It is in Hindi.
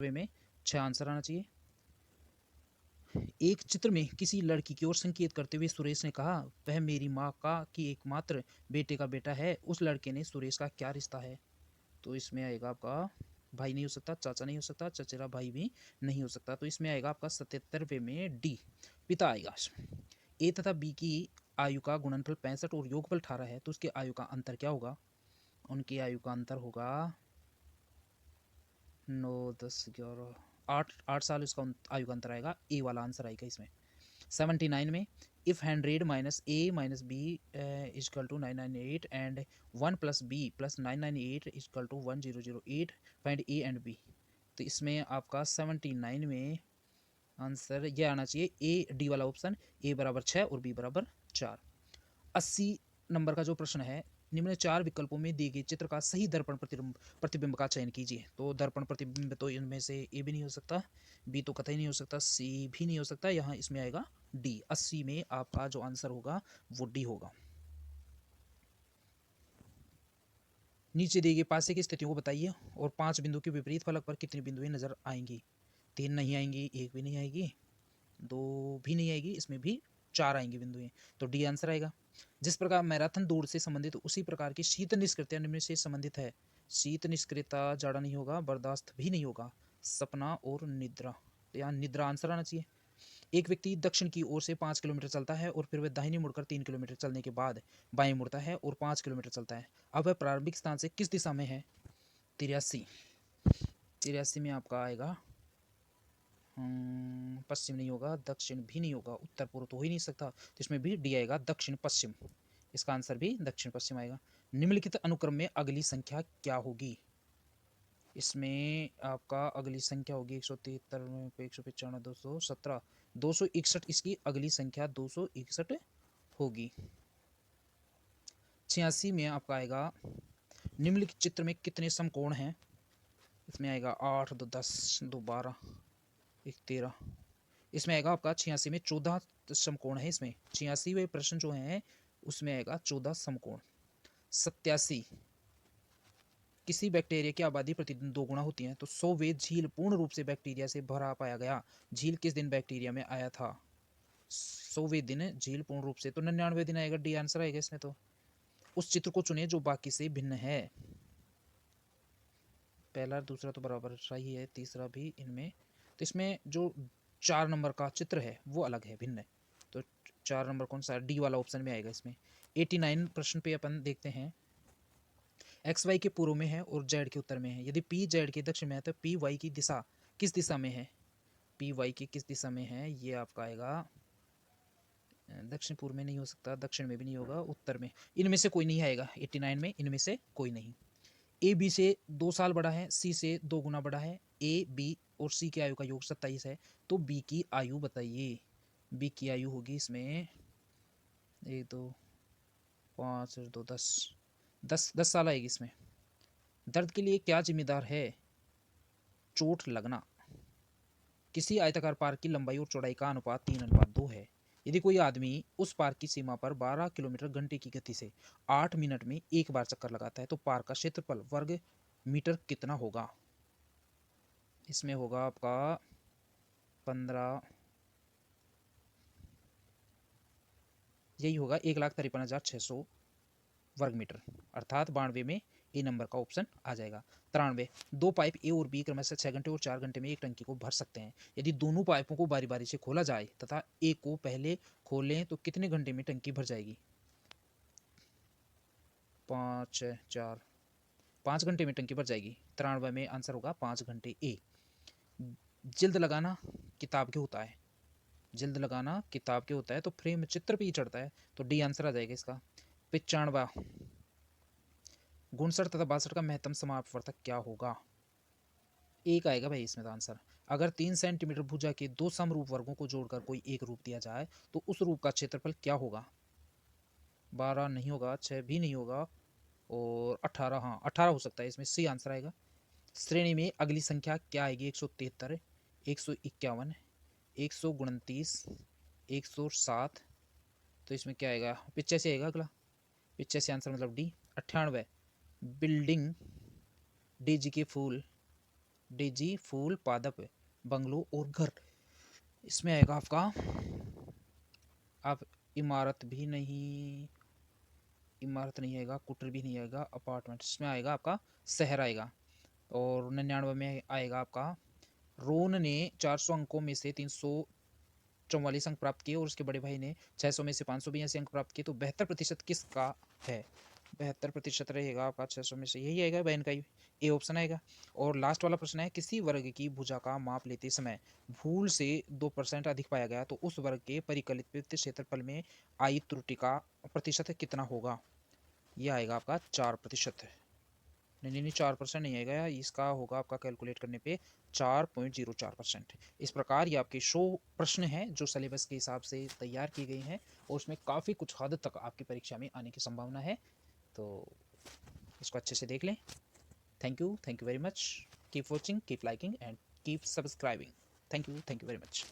वे में 6 आंसर आना चाहिए। एक चित्र में किसी लड़की की ओर संकेत करते हुए सुरेश ने कहा, वह मेरी माँ का की एकमात्र बेटे का बेटा है। उस लड़के ने सुरेश का क्या रिश्ता है? तो इसमें आएगा आपका भाई नहीं हो सकता, चाचा नहीं हो सकता, चचेरा भाई भी नहीं हो सकता। तो इसमें आएगा आपका 77वें में डी, पिता आएगा। ए तथा बी की आयु का गुणनफल 65 और योगफल 18 है, तो उसके आयु का अंतर क्या होगा? उनकी आयु का अंतर होगा 9, 10, 11, 8 साल इसका आयु का अंतर आएगा। ए वाला आंसर आएगा इसमें। 79 में if 100 minus a minus b equal to 998 and 1 plus b plus 998 equal to 1008 find a and b. तो इसमें आपका 79 में आंसर ये आना चाहिए, ए डी वाला ऑप्शन, ए बराबर 6 और बी बराबर 4। 80 नंबर का जो प्रश्न है, निम्न 4 विकल्पों में दिए गए चित्र का सही दर्पण प्रतिबिंब का चयन कीजिए। तो दर्पण प्रतिबिंब तो इनमें से ए भी नहीं हो सकता, बी तो कतई नहीं हो सकता, सी भी नहीं हो सकता। यहाँ इसमें आएगा डी। 80 में आपका जो आंसर होगा वो डी होगा। नीचे दिए गए पासे की स्थितियों को बताइए और 5 बिंदु के विपरीत फलक पर कितनी बिंदुएं नजर आएंगी? 3 नहीं आएंगी, 1 भी नहीं आएगी, 2 भी नहीं आएगी, इसमें भी 4 आएंगी बिंदुएं। तो डी आंसर आएगा। जिस प्रकार मैराथन दौड़ से संबंधित उसी प्रकार की शीत निष्क्रियता निम्न से संबंधित है। शीत निष्क्रियता जाड़ा नहीं होगा, बर्दाश्त भी नहीं होगा, सपना और निद्रा। तो यहाँ निद्रा आंसर आना चाहिए। एक व्यक्ति दक्षिण की ओर से 5 किलोमीटर चलता है और फिर वह दाहिने मुड़कर 3 किलोमीटर चलने के बाद बाएं मुड़ता है और 5 किलोमीटर चलता है। अब वह प्रारंभिक स्थान से किस दिशा में है? 83। 83 में आपका आएगा पश्चिम नहीं होगा, दक्षिण भी नहीं होगा, उत्तर पूर्व तो हो ही नहीं सकता, तो इसमें भी डी आएगा, दक्षिण पश्चिम। इसका आंसर भी दक्षिण पश्चिम आएगा। निम्नलिखित अनुक्रम में अगली संख्या क्या होगी? इसमें आपका अगली संख्या होगी 173, 195, 217, 261 इसकी अगली संख्या 261 होगी। 86 में आपका आएगा निम्नलिखित चित्र में कितने समकोण हैं? इसमें आएगा 8, 2 10, 2 12, 1 13। इसमें आएगा आपका 86 में 14 समकोण है। इसमें 86वें प्रश्न जो है उसमें आएगा 14 समकोण। 87 किसी बैक्टीरिया की आबादी प्रतिदिन 2 गुना होती है, तो 100वें झील पूर्ण रूप से बैक्टीरिया से भरा पाया गया। झील किस दिन बैक्टीरिया में आया था? 100वें दिन झील पूर्ण रूप से, तो 99वें दिन आएगा, डी आंसर आएगा इसमें। तो उस चित्र को चुने जो बाकी से भिन्न है। पहला दूसरा तो बराबर सही है, तीसरा भी इनमें। तो इसमें जो 4 नंबर का चित्र है वो अलग है, भिन्न है। तो 4 नंबर कौन सा? डी वाला ऑप्शन में आएगा इसमें। 89 प्रश्न पे अपन देखते हैं। एक्स वाई के पूर्व में है और जेड के उत्तर में है। यदि पी जेड के दक्षिण में है तो पी वाई की दिशा किस दिशा में है? पी वाई की किस दिशा में है? ये आपका आएगा दक्षिण पूर्व में नहीं हो सकता, दक्षिण में भी नहीं होगा, उत्तर में। इनमें से कोई नहीं आएगा 89 में, इनमें से कोई नहीं। ए बी से 2 साल बड़ा है, सी से 2 गुना बड़ा है। ए बी और सी की आयु का योग 27 है, तो बी की आयु बताइए। बी की आयु होगी इसमें 1 2 5 2 10 साल आएगी इसमें। दर्द के लिए क्या जिम्मेदार है? चोट लगना। किसी आयताकार पार्क की लंबाई और चौड़ाई का अनुपात 3:2 है। यदि कोई आदमी उस पार्क की सीमा पर 12 किलोमीटर घंटे की गति से 8 मिनट में एक बार चक्कर लगाता है तो पार्क का क्षेत्रफल वर्ग मीटर कितना होगा? इसमें होगा आपका 15, यही होगा 1,53,600 वर्ग मीटर, अर्थात 92 में ए नंबर का ऑप्शन आ जाएगा। 93 दो पाइप ए और बी क्रमशः 6 घंटे और 4 घंटे में एक टंकी को भर सकते हैं। यदि दोनों पाइपों को बारी बारी से खोला जाए तथा ए को पहले खोलें तो कितने घंटे में टंकी भर जाएगी? 5 4 5 घंटे में टंकी भर जाएगी। 93 में आंसर होगा 5 घंटे ए। जिल्द लगाना किताब के होता है, जिल्द लगाना किताब के होता है तो फ्रेम चित्र पे ही चढ़ता है, तो डी आंसर आ जाएगा इसका। 95 59 तथा 62 का महत्तम समापवर्तक क्या होगा? एक आएगा भाई इसमें तो आंसर। अगर 3 सेंटीमीटर भुजा के 2 समरूप वर्गों को जोड़कर कोई एक रूप दिया जाए तो उस रूप का क्षेत्रफल क्या होगा? 12 नहीं होगा, 6 भी नहीं होगा और 18, हाँ 18 हो सकता है, इसमें सी आंसर आएगा। श्रेणी में अगली संख्या क्या आएगी? 173, 151, 129, 107। तो इसमें क्या आएगा? 85 आएगा अगला। 85 आंसर मतलब डी। 98 बिल्डिंग डेजी के फूल डेजी, फूल, पादप, बंगलो और घर। इसमें आएगा आपका, आप इमारत भी नहीं, इमारत नहीं आएगा, कुटर भी नहीं आएगा, अपार्टमेंट। इसमें आएगा आपका शहर आएगा। और 99 में आएगा आपका, रोन ने 400 अंकों में से 344 अंक प्राप्त किए और उसके बड़े भाई ने 600 में से 582 अंक प्राप्त किए। तो 72% किसका है? 72% रहेगा आपका 600 में से, यही आएगा बहन का, ए ऑप्शन आएगा। और लास्ट वाला प्रश्न है, किसी वर्ग की भुजा का माप लेते समय भूल से 2% अधिक पाया गया तो उस वर्ग के परिकल्पित क्षेत्रफल में आई त्रुटि का प्रतिशत कितना होगा? यह आएगा आपका 4%। नहीं नहीं नहीं, 4% नहीं आएगा, इसका होगा आपका कैलकुलेट करने पे 4.04%। इस प्रकार ये आपके 100 प्रश्न हैं जो सिलेबस के हिसाब से तैयार किए गए हैं और उसमें काफ़ी कुछ हद तक आपकी परीक्षा में आने की संभावना है। तो इसको अच्छे से देख लें। Thank you very much. Keep watching, keep liking and keep subscribing. Thank you very much.